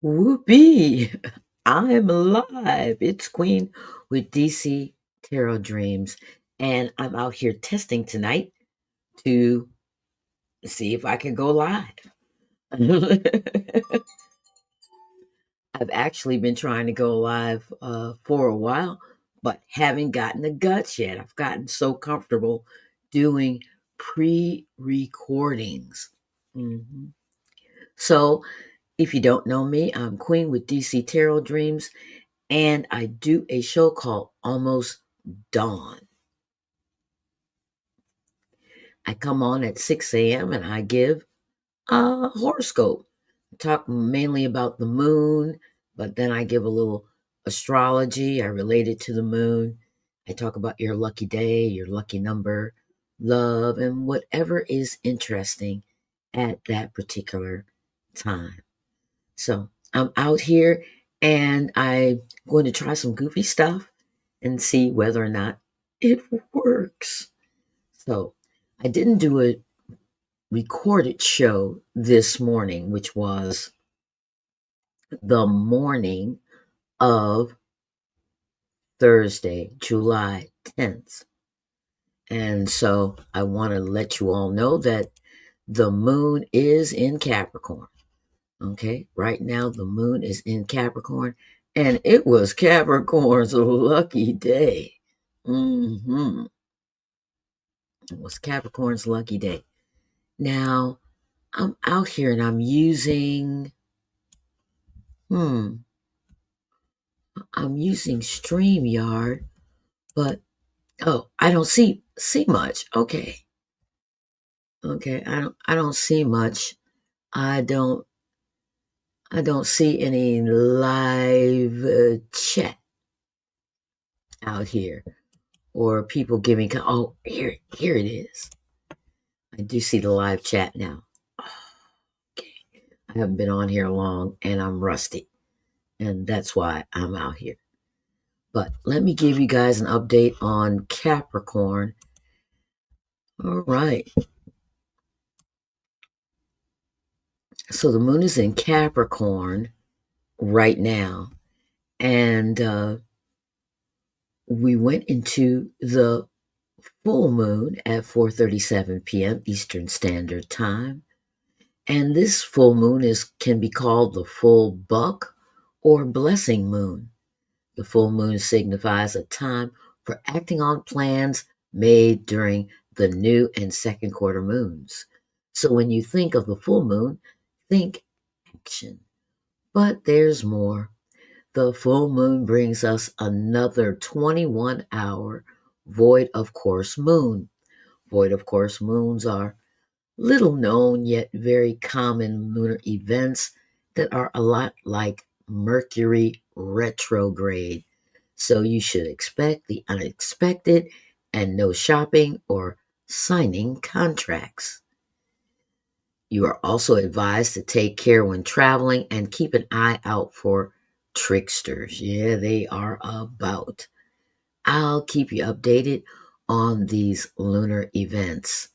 Whoopee! I'm alive. It's Queen with DC Tarot Dreams, and I'm out here testing tonight to see if I can go live. I've actually been trying to go live for a while, but haven't gotten the guts yet. I've gotten so comfortable doing pre-recordings. Mhm. So, if you don't know me, I'm Queen with DC Tarot Dreams, and I do a show called Almost Dawn. I come on at 6 a.m. and I give a horoscope. I talk mainly about the moon, but then I give a little astrology. I relate it to the moon. I talk about your lucky day, your lucky number, love, and whatever is interesting at that particular time. So I'm out here and I'm going to try some goofy stuff and see whether or not it works. So I didn't do a recorded show this morning, which was the morning of Thursday, July 10th. And so I want to let you all know that the moon is in Capricorn. Okay, right now the moon is in Capricorn, and it was Capricorn's lucky day. It was Capricorn's lucky day. Now I'm out here and I'm using I'm using StreamYard, but I don't see much. Okay, I don't see much. I don't I don't see any live chat out here or people giving. Oh, here it is. I do see the live chat now. Okay, I haven't been on here long and I'm rusty, and that's why I'm out here. But let me give you guys an update on Capricorn. All right. So the moon is in Capricorn right now, and we went into the full moon at 4:37 p.m. Eastern Standard Time. And this full moon can be called the full buck or blessing moon. The full moon signifies a time for acting on plans made during the new and second quarter moons. So when you think of the full moon, think action. But there's more. The full moon brings us another 21-hour void of course moon. Void of course moons are little known yet very common lunar events that are a lot like Mercury retrograde. So you should expect the unexpected and no shopping or signing contracts. You are also advised to take care when traveling and keep an eye out for tricksters. Yeah, they are about. I'll keep you updated on these lunar events.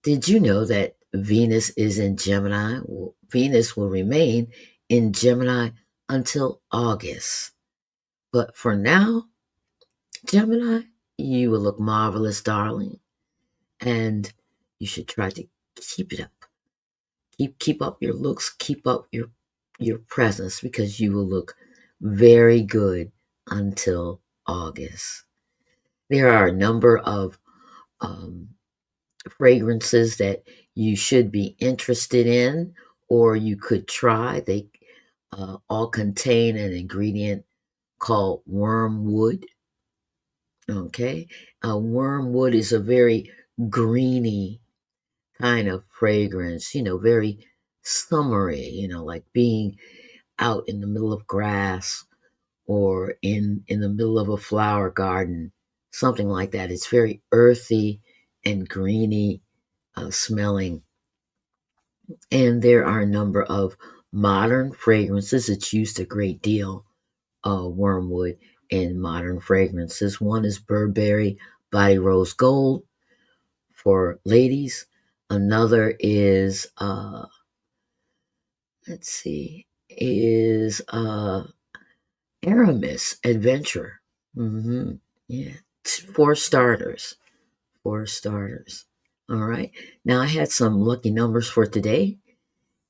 Did you know that Venus is in Gemini? Well, Venus will remain in Gemini until August. But for now, Gemini, you will look marvelous, darling. And you should try to keep it up. Keep up your looks, keep up your presence because you will look very good until August. There are a number of um, fragrances that you should be interested in or you could try. They all contain an ingredient called wormwood. Okay, wormwood is a very greeny kind of fragrance, very summery, like being out in the middle of grass or in the middle of a flower garden, something like that. It's very earthy and greeny smelling. And there are a number of modern fragrances. It's used a great deal, wormwood in modern fragrances. One is Burberry Body Rose Gold for ladies. Another is, let's see, is Aramis, adventure. Yeah, for starters. For starters. All right. Now I had some lucky numbers for today,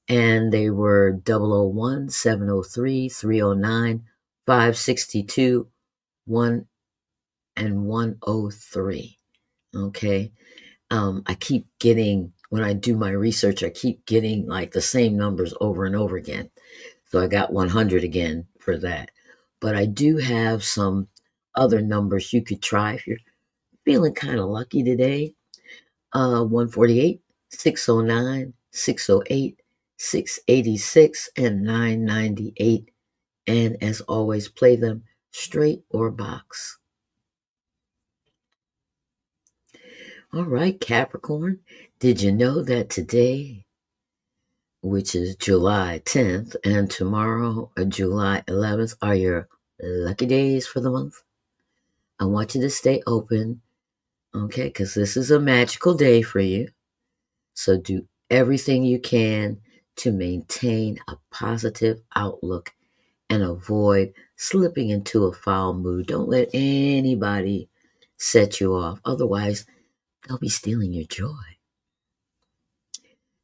and they were 001, 703, 309, 562, 1, and 103. Okay. I keep getting, when I do my research, I keep getting like the same numbers over and over again. So I got 100 again for that. But I do have some other numbers you could try if you're feeling kind of lucky today. 148, 609, 608, 686, and 998. And as always, play them straight or box. All right, Capricorn, did you know that today, which is July 10th, and tomorrow, July 11th, are your lucky days for the month? I want you to stay open, okay, because this is a magical day for you. So do everything you can to maintain a positive outlook and avoid slipping into a foul mood. Don't let anybody set you off. Otherwise, they'll be stealing your joy.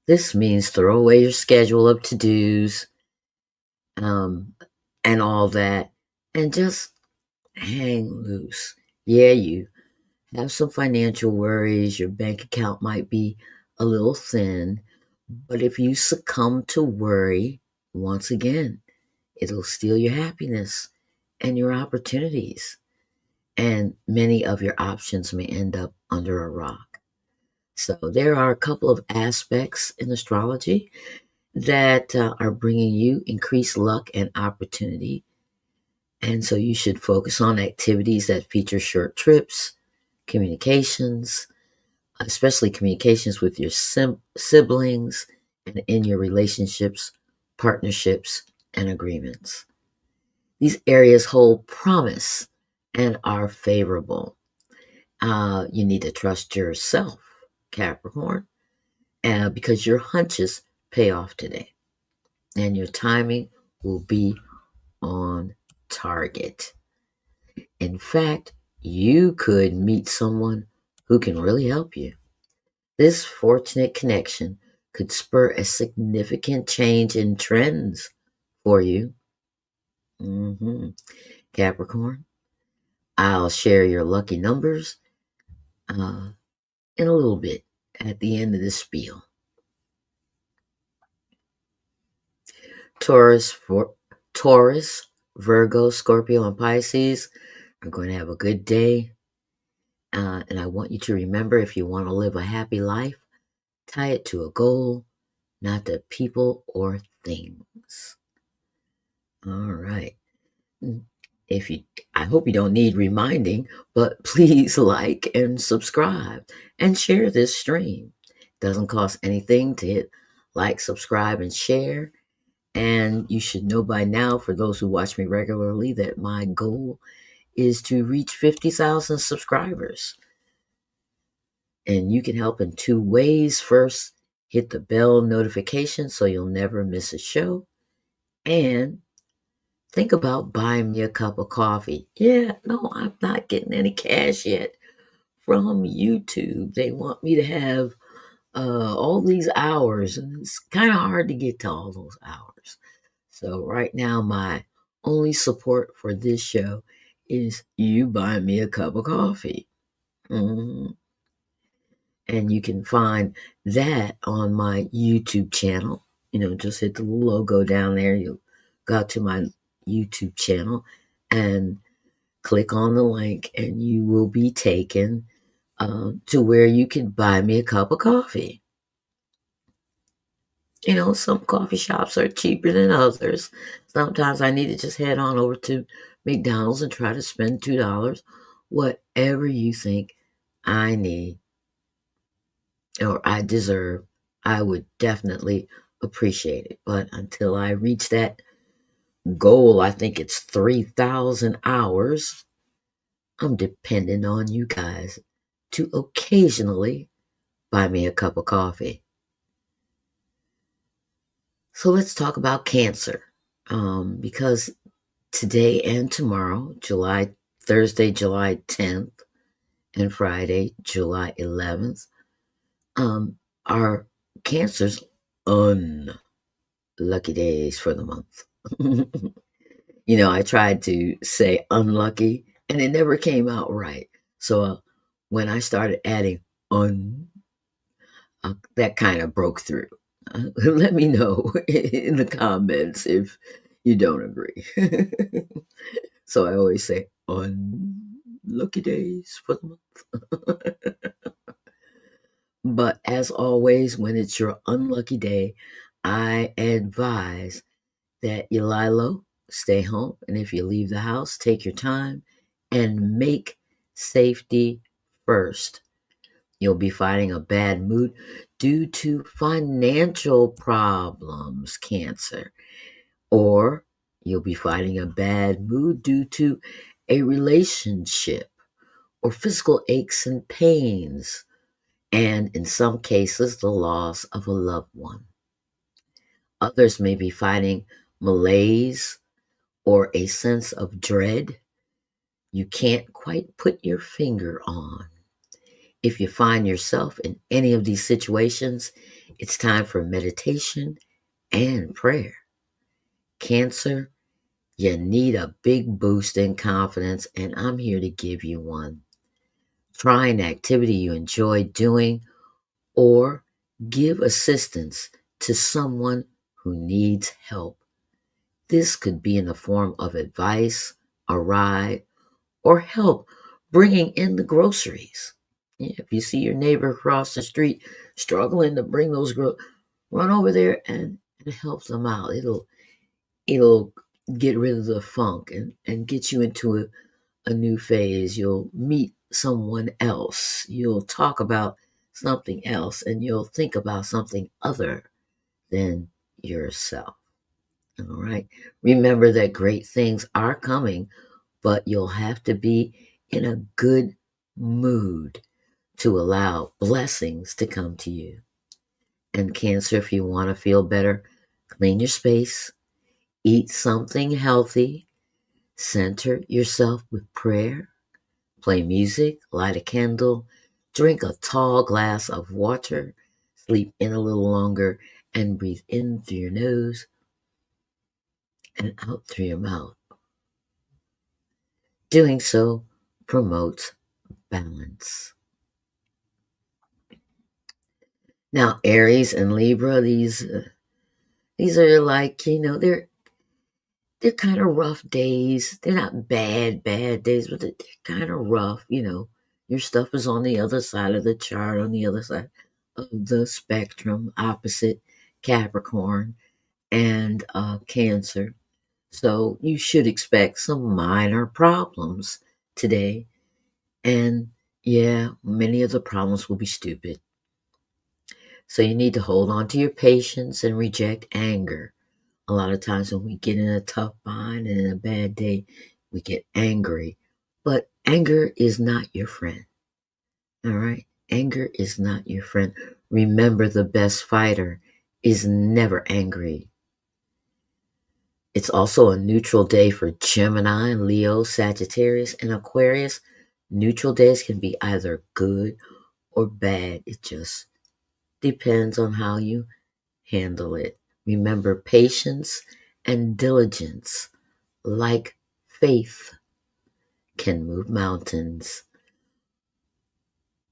This means throw away your schedule of to-dos um, and all that and just hang loose. Yeah, you have some financial worries. Your bank account might be a little thin. But if you succumb to worry, once again, it'll steal your happiness and your opportunities. And many of your options may end up under a rock. So there are a couple of aspects in astrology that are bringing you increased luck and opportunity. And so you should focus on activities that feature short trips, communications, especially communications with your siblings and in your relationships, partnerships, and agreements. These areas hold promise and are favorable. You need to trust yourself, Capricorn, because your hunches pay off today and your timing will be on target. In fact, you could meet someone who can really help you. This fortunate connection could spur a significant change in trends for you. hmm Capricorn, I'll share your lucky numbers uh, in a little bit at the end of this spiel. Taurus, Taurus, Virgo, Scorpio, and Pisces are going to have a good day. And I want you to remember, if you want to live a happy life, tie it to a goal, not to people or things. All right. If you, I hope you don't need reminding, but please like and subscribe and share this stream. Doesn't cost anything to hit like, subscribe, and share. And you should know by now, for those who watch me regularly, that my goal is to reach 50,000 subscribers. And you can help in two ways. First, hit the bell notification so you'll never miss a show. And think about buying me a cup of coffee. Yeah, no, I'm not getting any cash yet from YouTube. They want me to have all these hours, and it's kind of hard to get to all those hours. So right now, my only support for this show is you buying me a cup of coffee. Mhm. And you can find that on my YouTube channel. Just hit the little logo down there. You'll go to my YouTube channel and click on the link, and you will be taken to where you can buy me a cup of coffee. Some coffee shops are cheaper than others. Sometimes I need to just head on over to McDonald's and try to spend $2. Whatever you think I need or I deserve, I would definitely appreciate it. But until I reach that goal, I think it's 3,000 hours, I'm dependent on you guys to occasionally buy me a cup of coffee. So let's talk about Cancer. because today and tomorrow, Thursday, July 10th, and Friday, July 11th, are Cancer's unlucky days for the month. I tried to say unlucky and it never came out right. So when I started adding that kind of broke through. Let me know in the comments if you don't agree. So I always say unlucky days for the month. But as always, when it's your unlucky day, I advise that you lie low, stay home, and if you leave the house, take your time and make safety first. You'll be fighting a bad mood due to financial problems, Cancer, or you'll be fighting a bad mood due to a relationship or physical aches and pains, and in some cases, the loss of a loved one. Others may be fighting malaise or a sense of dread you can't quite put your finger on. If you find yourself in any of these situations, it's time for meditation and prayer. Cancer, you need a big boost in confidence, and I'm here to give you one. Try an activity you enjoy doing or give assistance to someone who needs help. This could be in the form of advice, a ride, or help bringing in the groceries. Yeah, if you see your neighbor across the street struggling to bring those run over there and help them out. It'll get rid of the funk and get you into a new phase. You'll meet someone else. You'll talk about something else and you'll think about something other than yourself. All right. Remember that great things are coming, but you'll have to be in a good mood to allow blessings to come to you. And Cancer, if you want to feel better, clean your space, eat something healthy, center yourself with prayer, play music, light a candle, drink a tall glass of water, sleep in a little longer, and breathe in through your nose and out through your mouth. Doing so promotes balance. Now, Aries and Libra, these are like, they're kind of rough days. They're not bad days, but they're kind of rough. Your stuff is on the other side of the chart, on the other side of the spectrum, opposite Capricorn and Cancer. So you should expect some minor problems today. And yeah, many of the problems will be stupid. So you need to hold on to your patience and reject anger. A lot of times when we get in a tough bind and in a bad day, we get angry. But anger is not your friend. All right? Anger is not your friend. Remember, the best fighter is never angry. It's also a neutral day for Gemini, Leo, Sagittarius, and Aquarius. Neutral days can be either good or bad. It just depends on how you handle it. Remember, patience and diligence, like faith, can move mountains.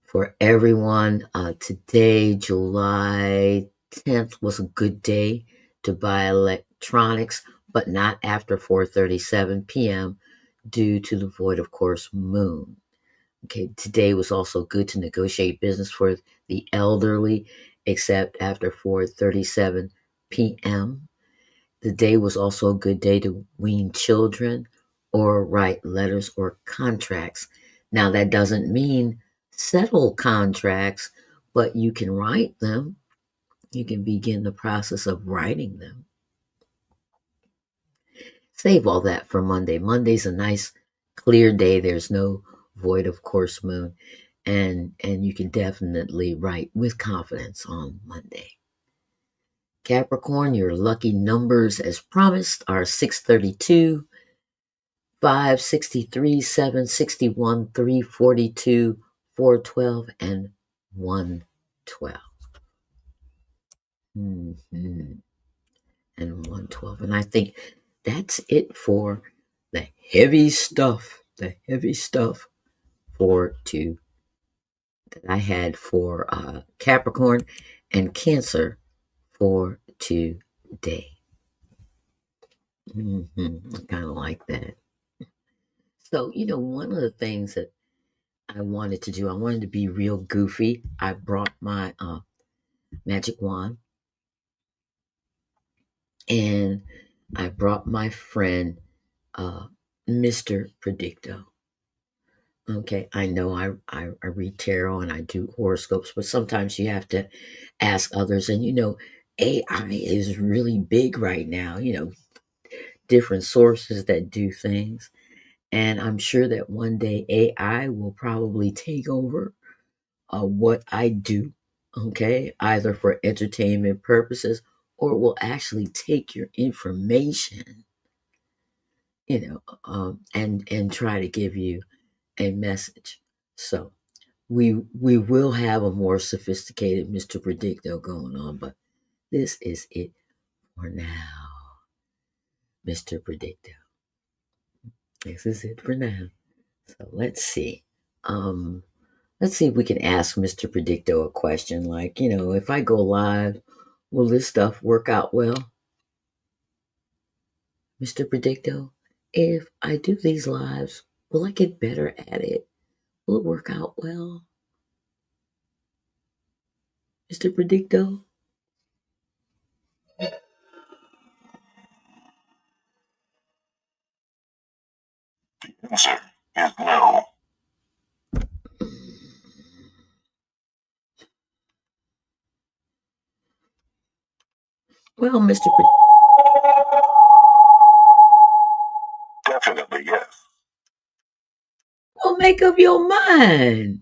For everyone, today, July 10th, was a good day to buy electronics, but not after 4:37 p.m. due to the void of course moon. Okay, today was also good to negotiate business for the elderly, except after 4:37 p.m. The day was also a good day to wean children or write letters or contracts. Now, that doesn't mean settle contracts, but you can write them. You can begin the process of writing them. Save all that for Monday. Monday's a nice, clear day. There's no void of course moon, and you can definitely write with confidence on Monday. Capricorn, your lucky numbers as promised are 632, 563, 761, 342, 412, and 112. Mm-hmm. And 112. And I think that's it for the heavy stuff. The heavy stuff for two that I had for Capricorn and Cancer for today. I kind of like that. So, one of the things that I wanted to do, I wanted to be real goofy. I brought my magic wand and I brought my friend, Mr. Predicto. Okay, I know I read tarot and I do horoscopes, but sometimes you have to ask others. And AI is really big right now, different sources that do things. And I'm sure that one day AI will probably take over what I do, okay, either for entertainment purposes or will actually take your information, and try to give you a message. So we will have a more sophisticated Mr. Predicto going on, but this is it for now, Mr. Predicto. This is it for now. So let's see. Let's see if we can ask Mr. Predicto a question like, if I go live, will this stuff work out well? Mr. Predicto, if I do these lives, will I get better at it? Will it work out well? Mr. Predicto? The answer is no. Well, Mr. Definitely yes. Well, make up your mind.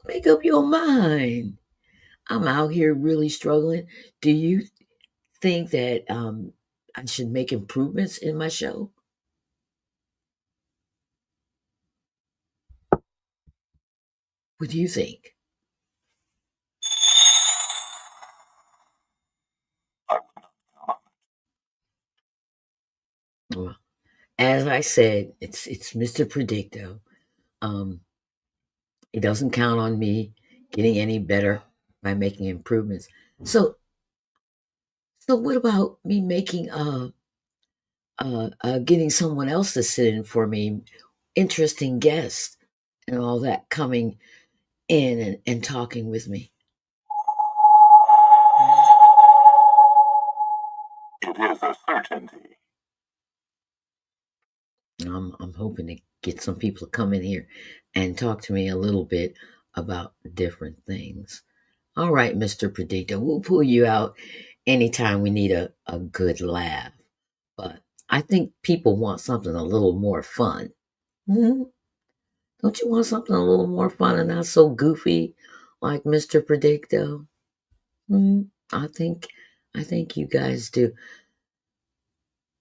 Make up your mind. I'm out here really struggling. Do you think that I should make improvements in my show? What do you think? I would not count Well, as I said, it's Mr. Predicto. Um, he doesn't count on me getting any better by making improvements. So, so what about me making getting someone else to sit in for me, interesting guests, and all that coming in and talking with me? it. It is a certainty. I'm hoping to get some people to come in here and talk to me a little bit about different things. All right, Mr. Predictor, we'll pull you out anytime we need a good laugh. But I think people want something a little more fun. Hmm. Don't you want something a little more fun and not so goofy like Mr. Predicto? Hmm. I think I think you guys do.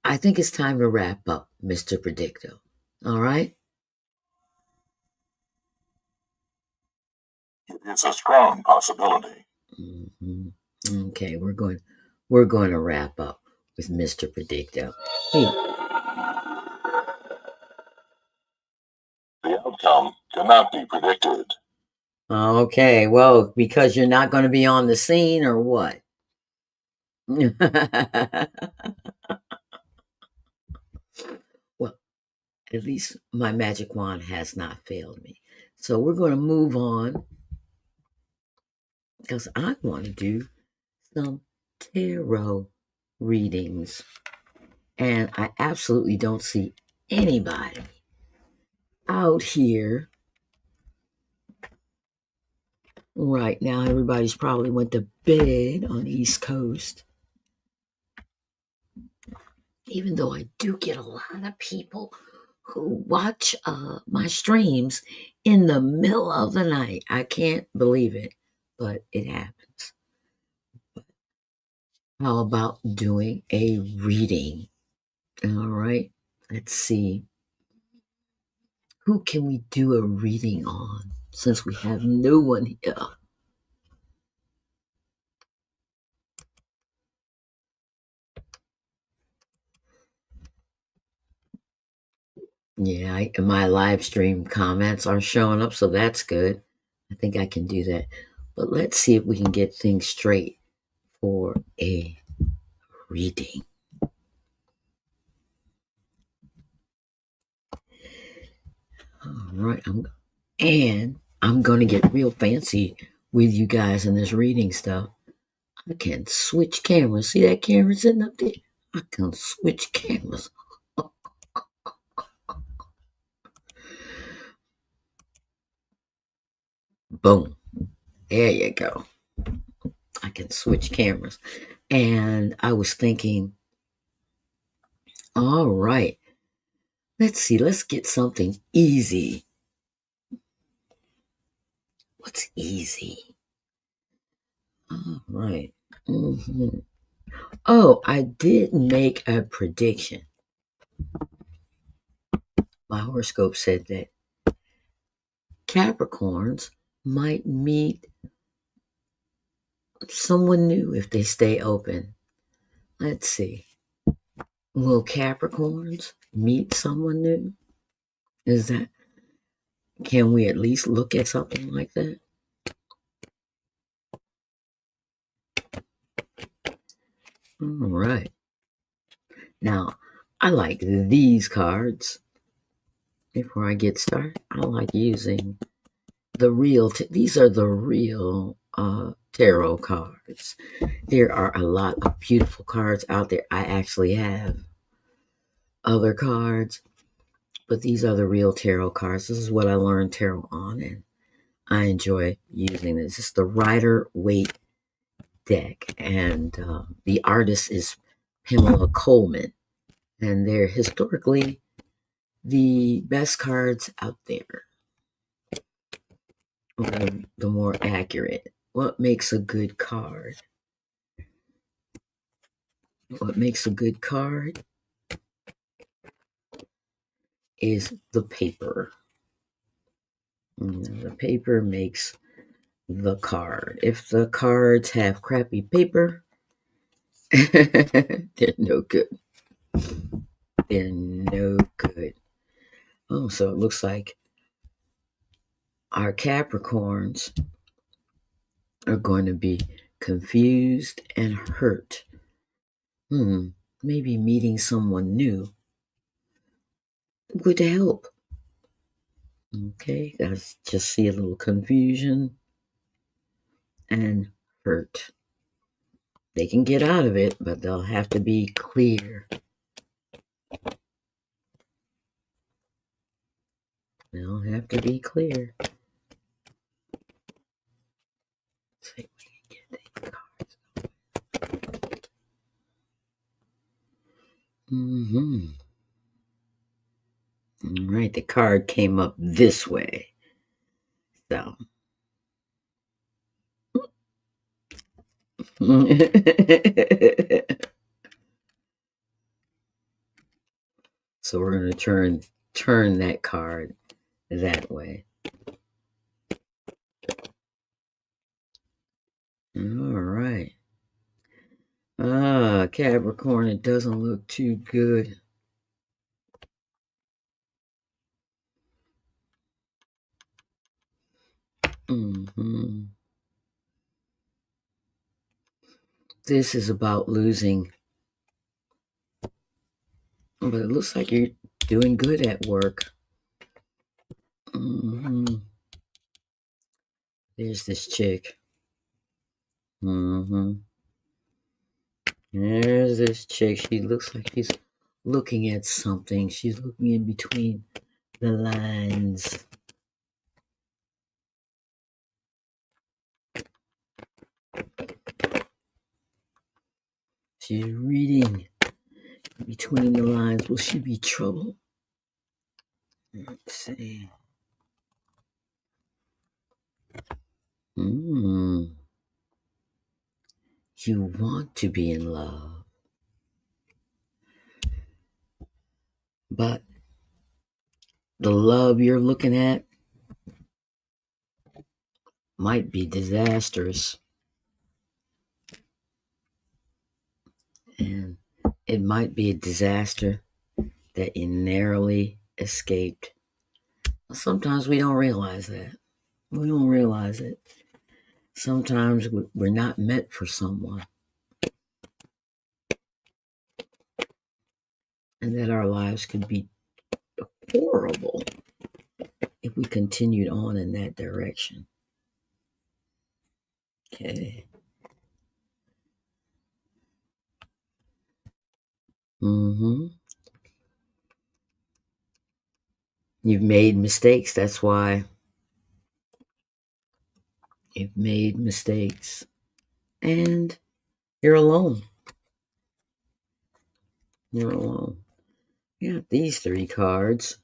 I think it's time to wrap up, Mr. Predicto. All right? It is a strong possibility. Hmm. Okay, we're going to wrap up with Mr. Predicto. Hey, The outcome cannot be predicted. okay, well, because you're not going to be on the scene or what? Well, at least my magic wand has not failed me. So we're going to move on because I want to do some tarot readings. And I absolutely don't see anybody out here right now. Everybody's probably went to bed on the East Coast. Even though I do get a lot of people who watch my streams in the middle of the night. I can't believe it, but it happens. How about doing a reading? All right, let's see. Who can we do a reading on since we have no one here? Yeah, my live stream comments are showing up, so that's good. I think I can do that. But let's see if we can get things straight for a reading. All right, I'm going to get real fancy with you guys in this reading stuff. I can switch cameras. See that camera sitting up there? I can switch cameras. Boom. There you go. I can switch cameras. And I was thinking, all right, let's see, let's get something easy. What's easy? All right. Mm-hmm. Oh, I did make a prediction. My horoscope said that Capricorns might meet someone new if they stay open. Let's see. Will Capricorns meet someone new? Is that, can we at least look at something like that? All right. Now, I like these cards. Before I get started, I like using the real, these are the real tarot cards. There are a lot of beautiful cards out there. I actually have other cards, but these are the real tarot cards. This is what I learned tarot on, and I enjoy using this. It's the Rider Waite deck, and the artist is Pamela Coleman, and they're historically the best cards out there, or the more accurate. What makes a good card? What makes a good card is the paper. The paper makes the card. If the cards have crappy paper, they're no good. They're no good. Oh, so it looks like our Capricorns are going to be confused and hurt. Maybe meeting someone new would help. Okay, guys, just see a little confusion and hurt. They can get out of it, but they'll have to be clear. They'll have to be clear. Let's see if we can get these cards. All right, the card came up this way. So. So we're going to turn that card that way. All right. Capricorn, it doesn't look too good. This is about losing, but it looks like you're doing good at work. There's this chick. There's this chick. She looks like she's looking at something. She's looking in between the lines. She's reading between the lines. Will she be trouble? Let's see. You want to be in love, but the love you're looking at might be disastrous, and it might be a disaster that you narrowly escaped. Sometimes we don't realize that. We don't realize it. Sometimes we're not meant for someone, and that our lives could be horrible if we continued on in that direction. Okay. Mm-hmm. You've made mistakes. That's why you've made mistakes. And you're alone. You're alone. Yeah, these three cards.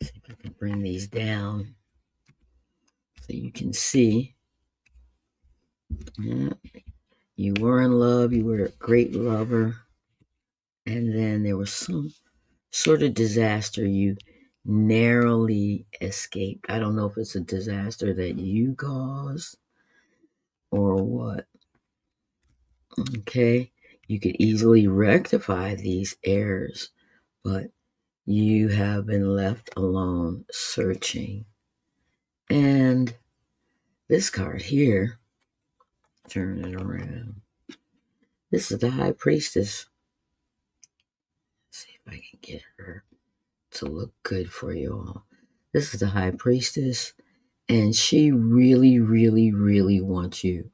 See if I can bring these down so you can see. Yeah, you were in love. You were a great lover. And then there was some sort of disaster you narrowly escaped. I don't know if it's a disaster that you caused or what. Okay. You could easily rectify these errors, but you have been left alone searching. And this card here, turn it around. This is the High Priestess. Let's see if I can get her to look good for you all. This is the High Priestess, and she really, really, really wants you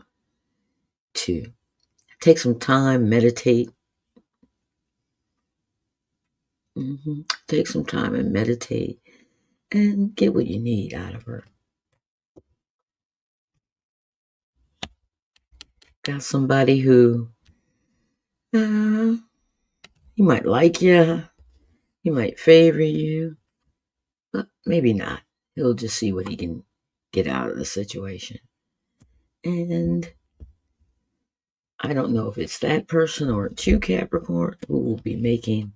to take some time, meditate. Take some time and meditate and get what you need out of her. Got somebody who he might like you, he might favor you, but maybe not. He'll just see what he can get out of the situation. And I don't know if it's that person or it's you, Capricorn, who will be making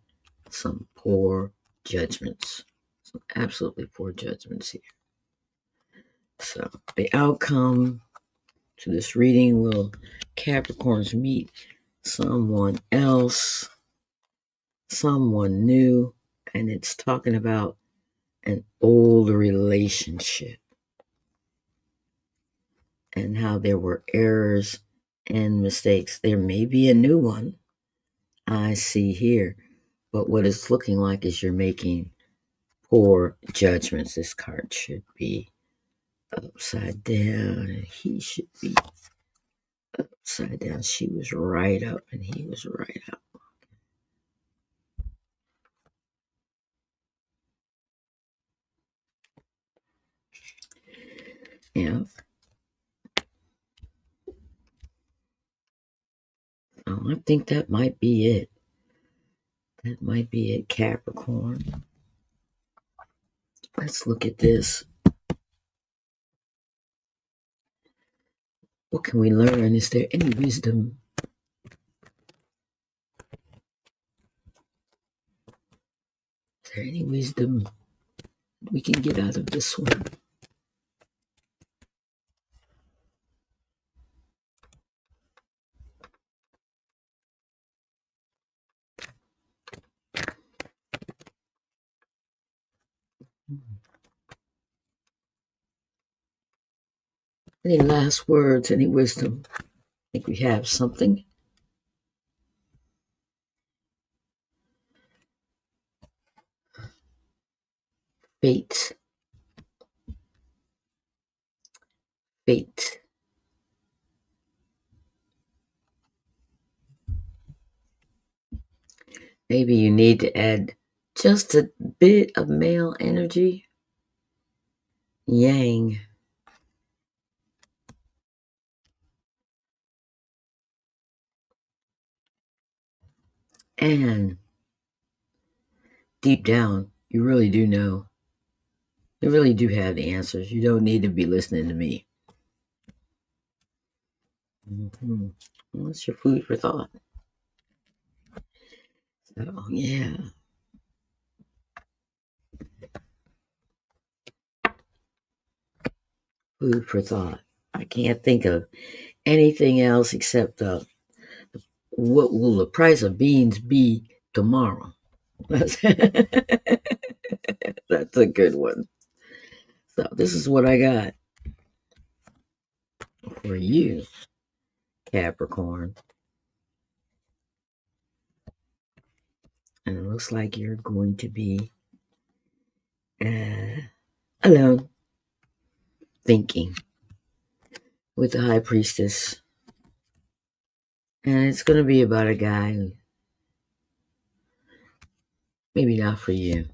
some poor judgments. Some absolutely poor judgments here. So the outcome to this reading will Capricorns meet someone else, someone new, and it's talking about an old relationship and how there were errors and mistakes. There may be a new one I see here, but what it's looking like is you're making poor judgments. This card should be upside down, and he should be upside down. She was right up, and he was right up. Yeah. Oh, I think that might be it. That might be it, Capricorn. Let's look at this. What can we learn? Is there any wisdom? Is there any wisdom we can get out of this one? Any last words? Any wisdom? I think we have something. Fate. Fate. Maybe you need to add just a bit of male energy. Yang. And deep down, You really do know. You really do have the answers. You don't need to be listening to me. Mm-hmm. What's your food for thought? So, yeah, food for thought. I can't think of anything else except what will the price of beans be tomorrow? That's, that's a good one. So, this is what I got for you, Capricorn. And it looks like you're going to be uh, alone, thinking with the High Priestess. And it's going to be about a guy who maybe not for you.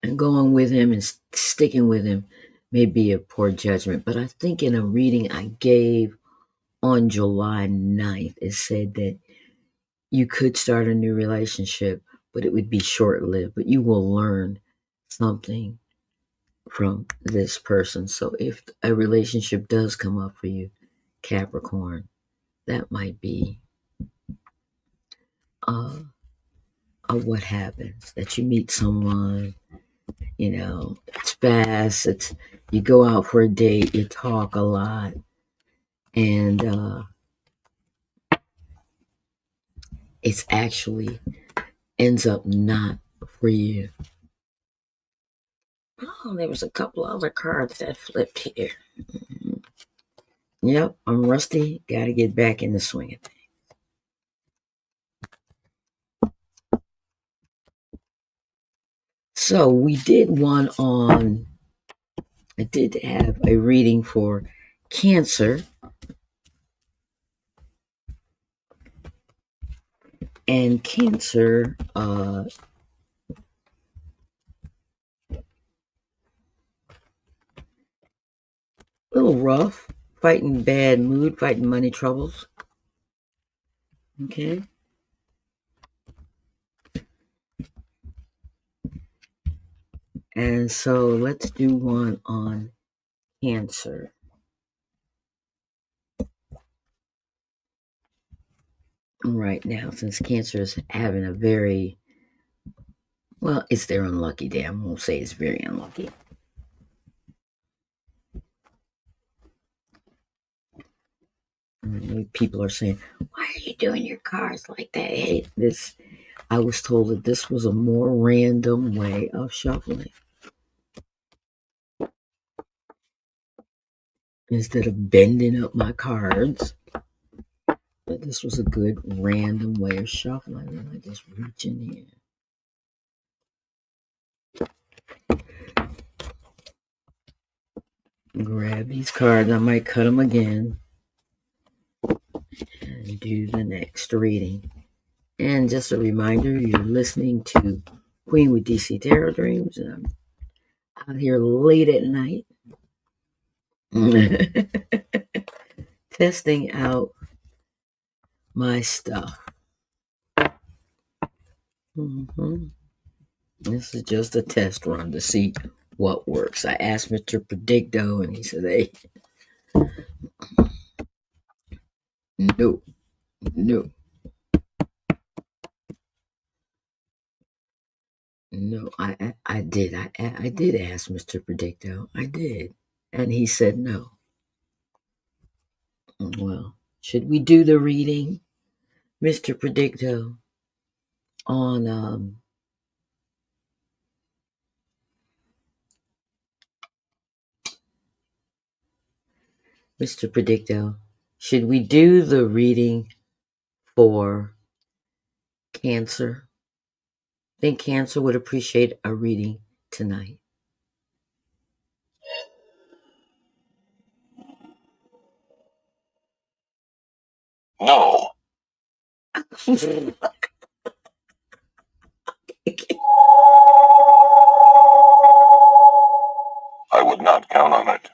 And going with him and sticking with him may be a poor judgment. But I think in a reading I gave on July 9th, it said that you could start a new relationship, but it would be short lived. But you will learn something from this person. So if a relationship does come up for you, Capricorn, that might be uh, what happens. That you meet someone, it's fast. It's you go out for a date, you talk a lot, and it's actually ends up not for you. Oh, there was a couple other cards that flipped here. Yep, I'm rusty. Got to get back in the swing of things. So we did one on. I did have a reading for Cancer, and Cancer. A little rough, fighting bad mood, fighting money troubles. Okay. And so let's do one on Cancer. Right now, since Cancer is having a very, well, it's their unlucky day. I won't say it's very unlucky. People are saying, why are you doing your cards like that? Hey, I was told that this was a more random way of shuffling. Instead of bending up my cards, but this was a good random way of shuffling. And I just reach in here. Grab these cards. I might cut them again and do the next reading. And just a reminder, you're listening to Queen with DC Tarot Dreams, and I'm out here late at night testing out my stuff. Mm-hmm. This is just a test run to see what works. I asked Mr. Predicto, and he said, hey, no, no, no. I did. I did ask Mr. Predicto. I did. And he said no. Well, should we do the reading, Mr. Predicto, on Mr. Predicto, should we do the reading for Cancer? I think Cancer would appreciate a reading tonight. No. I would not count on it.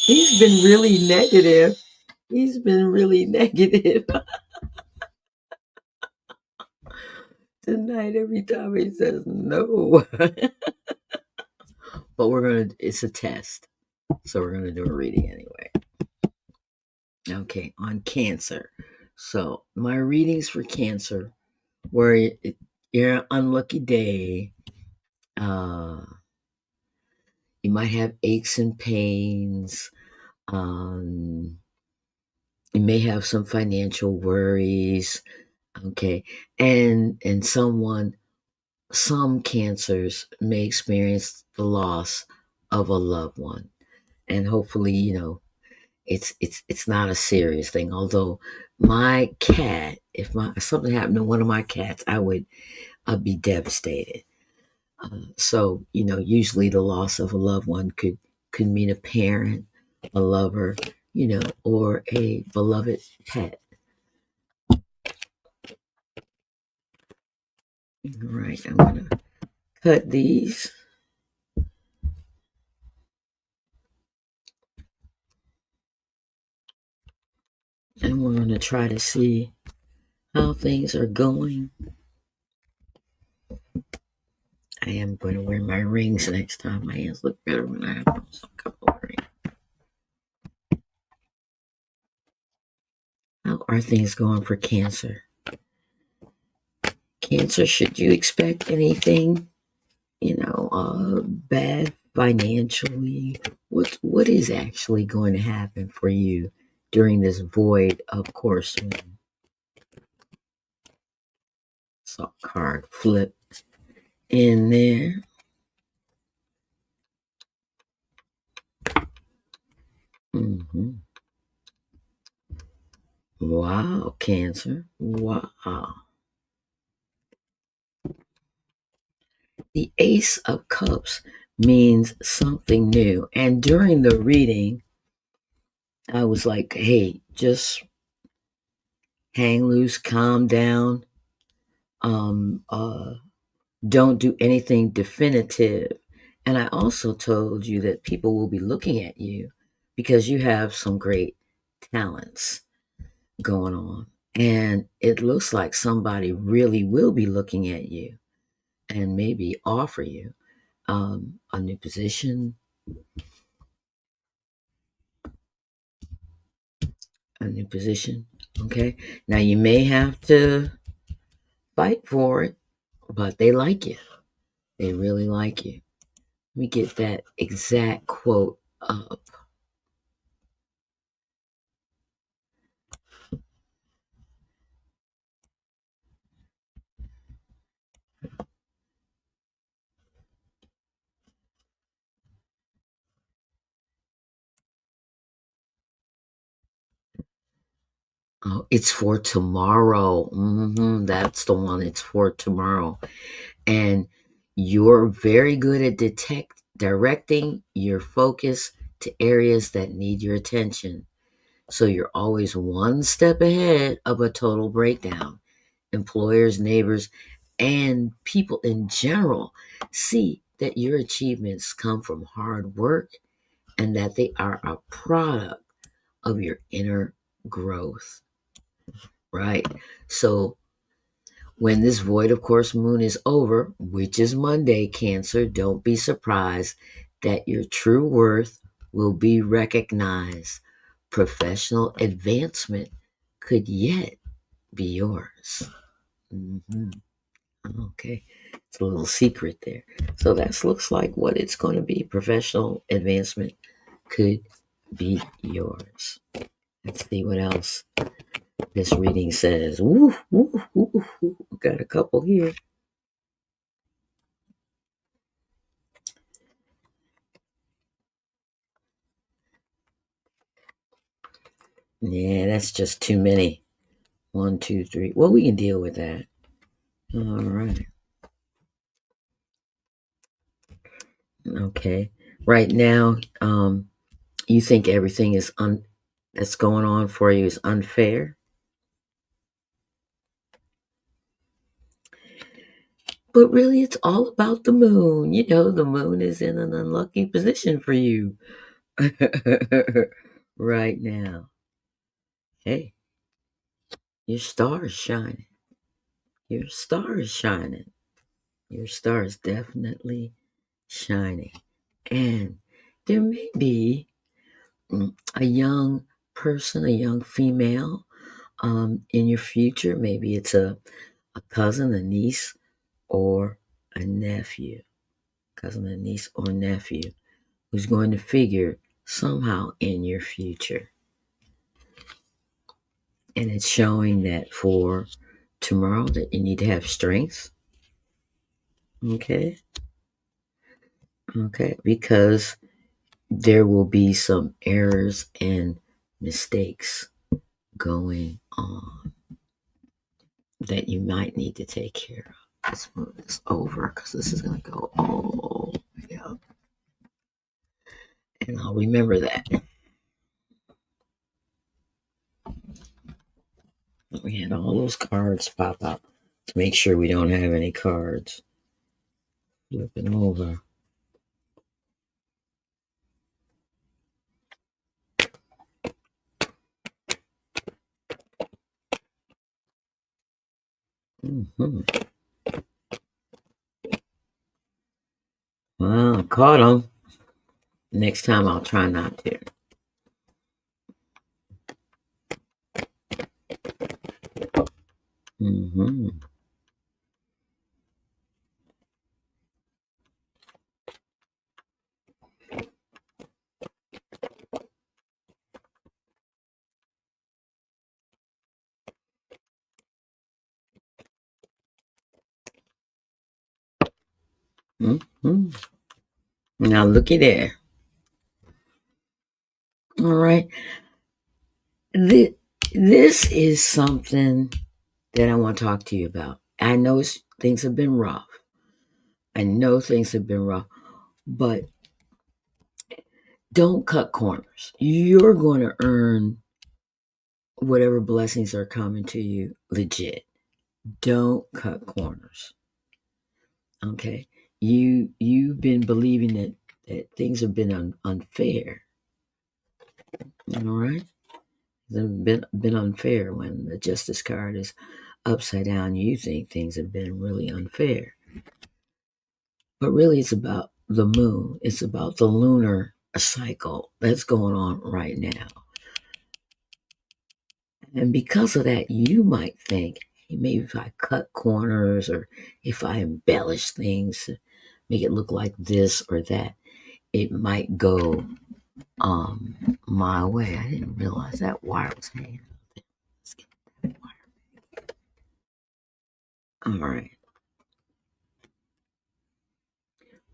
He's been really negative. He's been really negative. tonight every time he says no. But it's a test. So we're gonna do a reading anyway. Okay, on Cancer. So my readings for Cancer, where you're an unlucky day, uh, you might have aches and pains. Um, you may have some financial worries. Okay, and some cancers may experience the loss of a loved one, and hopefully, it's not a serious thing. Although my cat, if something happened to one of my cats, I'd be devastated. So usually the loss of a loved one could mean a parent, a lover, or a beloved pet. All right, I'm gonna cut these, and we're gonna try to see how things are going. I am going to wear my rings next time. My hands look better when I have those couple of rings. How are things going for Cancer? Cancer, should you expect anything, bad financially? What is actually going to happen for you during this void of course moon? Saw a card flip in there. hmm Wow, Cancer. Wow. The Ace of Cups means something new. And during the reading, I was like, hey, just hang loose, calm down. Um, uh, don't do anything definitive. And I also told you that people will be looking at you because you have some great talents going on. And it looks like somebody really will be looking at you and maybe offer you a new position, a new position. Okay. Now you may have to fight for it, but they like you. They really like you. Let me get that exact quote up. Oh, it's for tomorrow. That's the one. It's for tomorrow. And you're very good at directing your focus to areas that need your attention. So you're always one step ahead of a total breakdown. Employers, neighbors, and people in general see that your achievements come from hard work and that they are a product of your inner growth, right? So when this void of course moon is over, which is Monday, Cancer, don't be surprised that your true worth will be recognized. Professional advancement could yet be yours. hmm Okay, it's a little secret there. So that looks like what it's going to be. Professional advancement could be yours. Let's see what else this reading says. Woo, woo, woo, woo. Got a couple here. Yeah, that's just too many. One, two, three. Well, we can deal with that. All right. Okay. Right now, you think everything that's going on for you is unfair, but really, it's all about the moon. The moon is in an unlucky position for you right now. Hey, your star is shining. Your star is shining. Your star is definitely shining. And there may be a young person, a young female in your future. Maybe it's a cousin, a niece, or a nephew. Cousin, a niece, or nephew who's going to figure somehow in your future. And it's showing that for tomorrow that you need to have strength. Okay. Okay. Because there will be some errors and mistakes going on that you might need to take care of. Let's move this over because this is going to go all the way up. And I'll remember that. We had all those cards pop up to make sure we don't have any cards. Flipping over. Mm-hmm. Well, I caught them. Next time I'll try not to. Mm-hmm. Mm-hmm. Now looky there. All right. This is something that I want to talk to you about. I know things have been rough. I know things have been rough, but don't cut corners. You're going to earn whatever blessings are coming to you legit. Don't cut corners. Okay? You've been believing that things have been unfair. All right? They've been unfair. When the justice card is upside down, you think things have been really unfair. But really, it's about the moon. It's about the lunar cycle that's going on right now. And because of that, you might think, hey, maybe if I cut corners or if I embellish things, make it look like this or that, it might go my way. I didn't realize that wire was hanging out there. Let's get that wire. All right.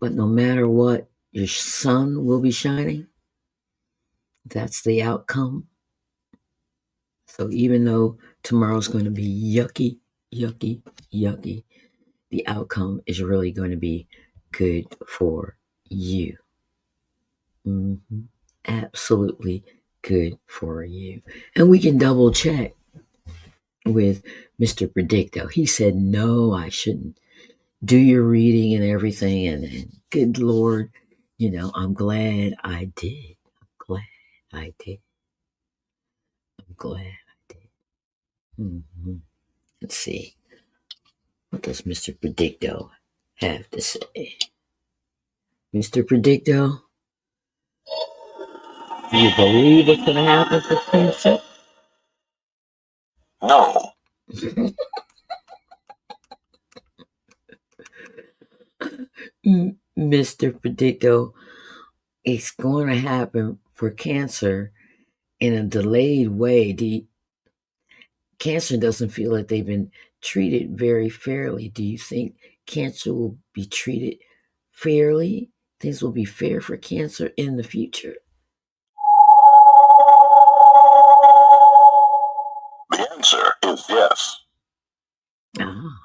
But no matter what, your sun will be shining. That's the outcome. So even though tomorrow's going to be yucky, yucky, yucky, the outcome is really going to be good for you. Mm-hmm. Absolutely good for you. And we can double check with Mr. Predicto. He said, no, I shouldn't do your reading and everything. And good Lord, I'm glad I did. I'm glad I did. I'm glad I did. Mm-hmm. Let's see. What does Mr. Predicto have to say? Mr. Predicto, do you believe what's going to happen for Cancer? No. Mr. Predicto, it's going to happen for Cancer in a delayed way. Cancer doesn't feel like they've been treated very fairly. Do you think Cancer will be treated fairly? Things will be fair for Cancer in the future? The answer is yes. Ah,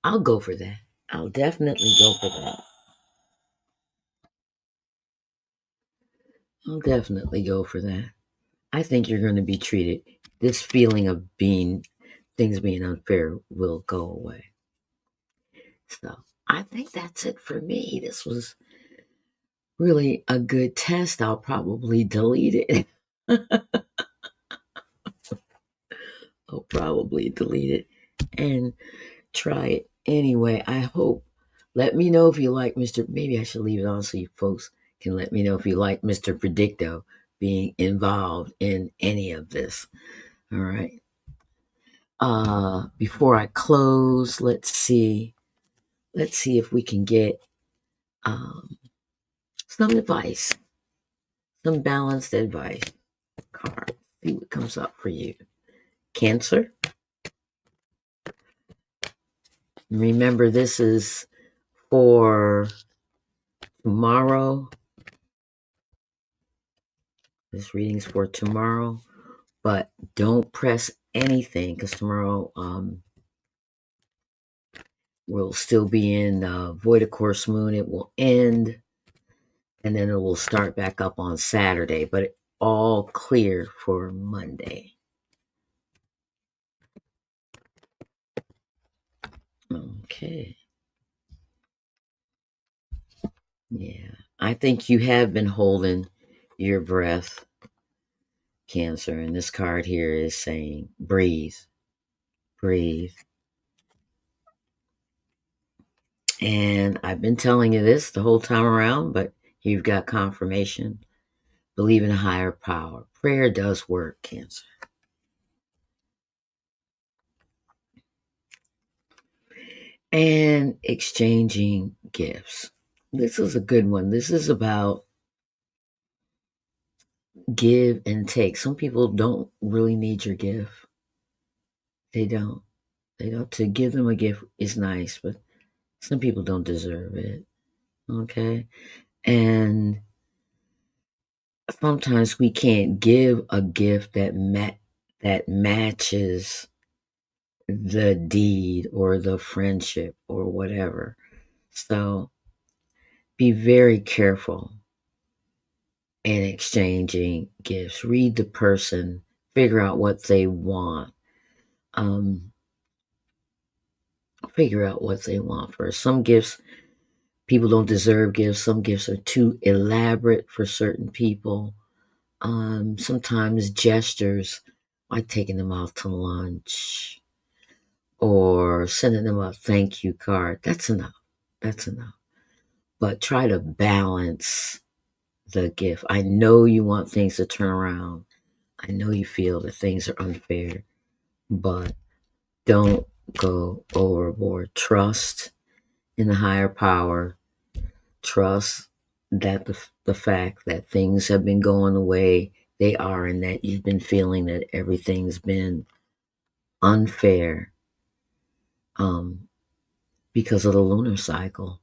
I'll go for that. I'll definitely go for that. I'll definitely go for that. I think you're going to be treated. This feeling of things being unfair will go away. So I think that's it for me. This was really a good test. I'll probably delete it. I'll probably delete it and try it anyway. I hope. Let me know if you like Mr. Maybe I should leave it on so you folks can let me know if you like Mr. Predicto being involved in any of this. All right. Before I close, let's see. Let's see if we can get um, some advice, some balanced advice card. See what comes up for you. Cancer. Remember, this is for tomorrow. This reading's for tomorrow, but don't press anything because tomorrow we'll still be in void of course moon. It will end and then it will start back up on Saturday, but all clear for Monday. Okay. Yeah. I think you have been holding your breath, Cancer. And this card here is saying breathe, breathe. And I've been telling you this the whole time around, but you've got confirmation. Believe in a higher power. Prayer does work, Cancer. And exchanging gifts. This is a good one. This is about give and take. Some people don't really need your gift. They don't. They don't. To give them a gift is nice, but some people don't deserve it. Okay. And sometimes we can't give a gift that matches the deed or the friendship or whatever. So be very careful in exchanging gifts. Read the person, figure out what they want. Um, Figure out what they want first. Some gifts, people don't deserve gifts. Some gifts are too elaborate for certain people. Sometimes gestures, like taking them out to lunch or sending them a thank you card. That's enough. That's enough. But try to balance the gift. I know you want things to turn around. I know you feel that things are unfair, but don't go overboard. Trust in the higher power. Trust that the fact that things have been going the way they are and that you've been feeling that everything's been unfair um, because of the lunar cycle.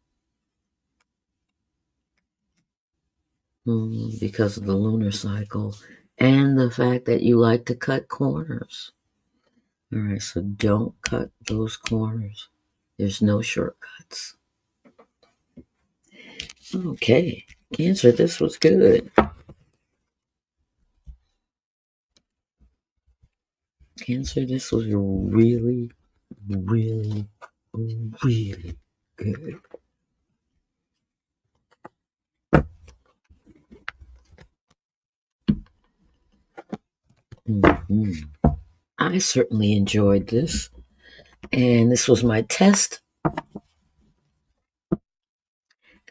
Because of the lunar cycle and the fact that you like to cut corners. All right, so don't cut those corners. There's no shortcuts. Okay, Cancer, this was good. Cancer, this was really, really, really good. hmm I certainly enjoyed this. And this was my test. I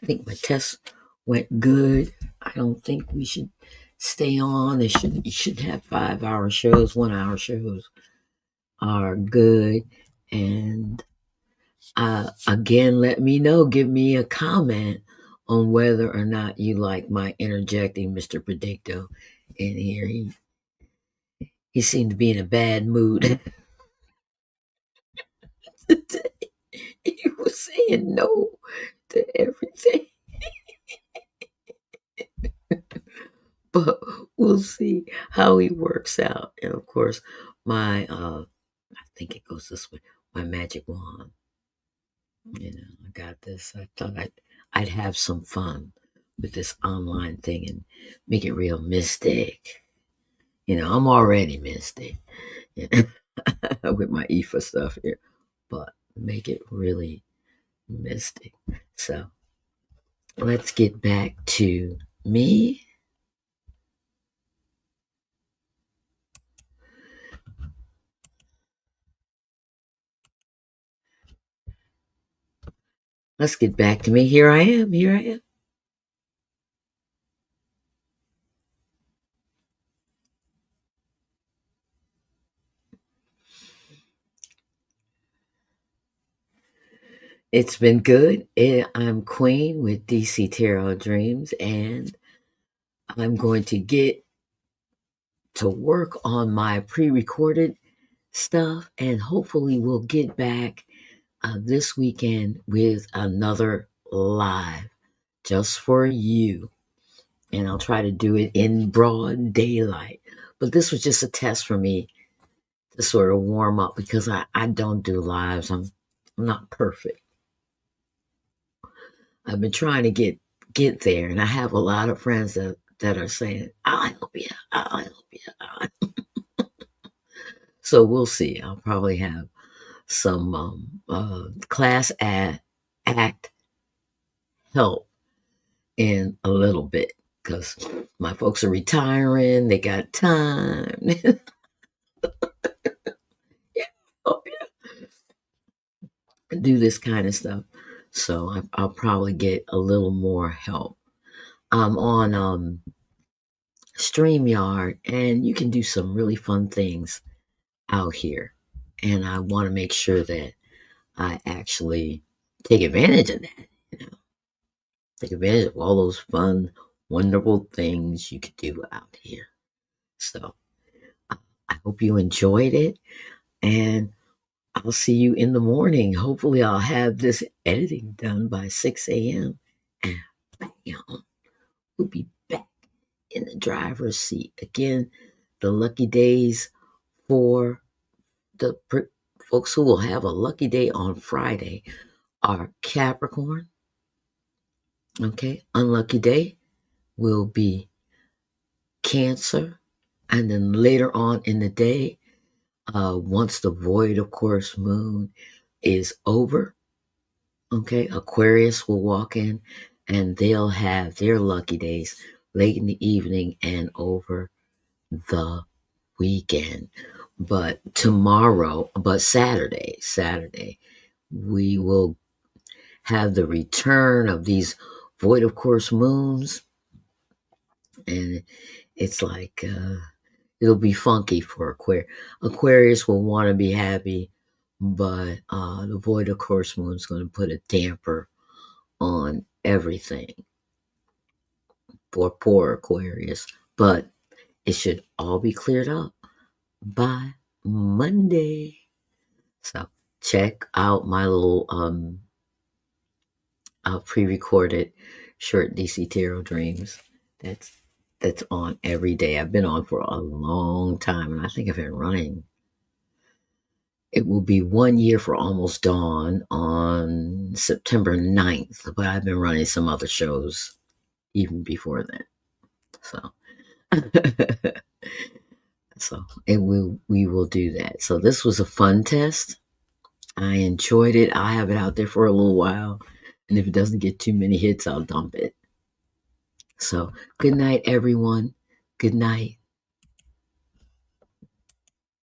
think my test went good. I don't think we should stay on. You should have 5 hour shows, 1 hour shows are good. And again, let me know. Give me a comment on whether or not you like my interjecting Mr. Predicto in here. He seemed to be in a bad mood. He was saying no to everything. But we'll see how he works out. And of course, I think it goes this way, my magic wand. I got this. I thought I'd have some fun with this online thing and make it real mystic. I'm already mystic with my IFA stuff here, but make it really mystic. So let's get back to me. let's get back to me. Here I am. Here I am. It's been good. I'm Queen with DC Tarot Dreams, and I'm going to get to work on my pre recorded stuff, and hopefully, we'll get back this weekend with another live just for you. And I'll try to do it in broad daylight. But this was just a test for me to sort of warm up because I don't do lives. I'm not perfect. I've been trying to get there, and I have a lot of friends that are saying, "I'll help you. I'll help you." So we'll see. I'll probably have some class act help in a little bit because my folks are retiring. They got time. Yeah, oh, yeah, do this kind of stuff. So I'll probably get a little more help. I'm on StreamYard, and you can do some really fun things out here. And I want to make sure that I actually take advantage of that. You know, take advantage of all those fun, wonderful things you could do out here. So I hope you enjoyed it, and I'll see you in the morning. Hopefully, I'll have this editing done by 6 a.m. And bam, we'll be back in the driver's seat. Again, the lucky days for the folks who will have a lucky day on Friday are Capricorn. Okay, unlucky day will be Cancer. And then later on in the day, once the void, of course, moon is over, okay, Aquarius will walk in and they'll have their lucky days late in the evening and over the weekend. But Saturday, we will have the return of these void, of course, moons. And it's like, it'll be funky for Aquarius. Aquarius will want to be happy, but the void, of course, moon's going to put a damper on everything for poor Aquarius. But it should all be cleared up by Monday. So check out my little pre-recorded short DC Tarot Dreams. That's that's on every day. I've been on for a long time, and I think I've been running. It will be 1 year for Almost Dawn on September 9th, but I've been running some other shows even before then. So, so we will do that. So this was a fun test. I enjoyed it. I'll have it out there for a little while, and if it doesn't get too many hits, I'll dump it. So good night, everyone. Good night.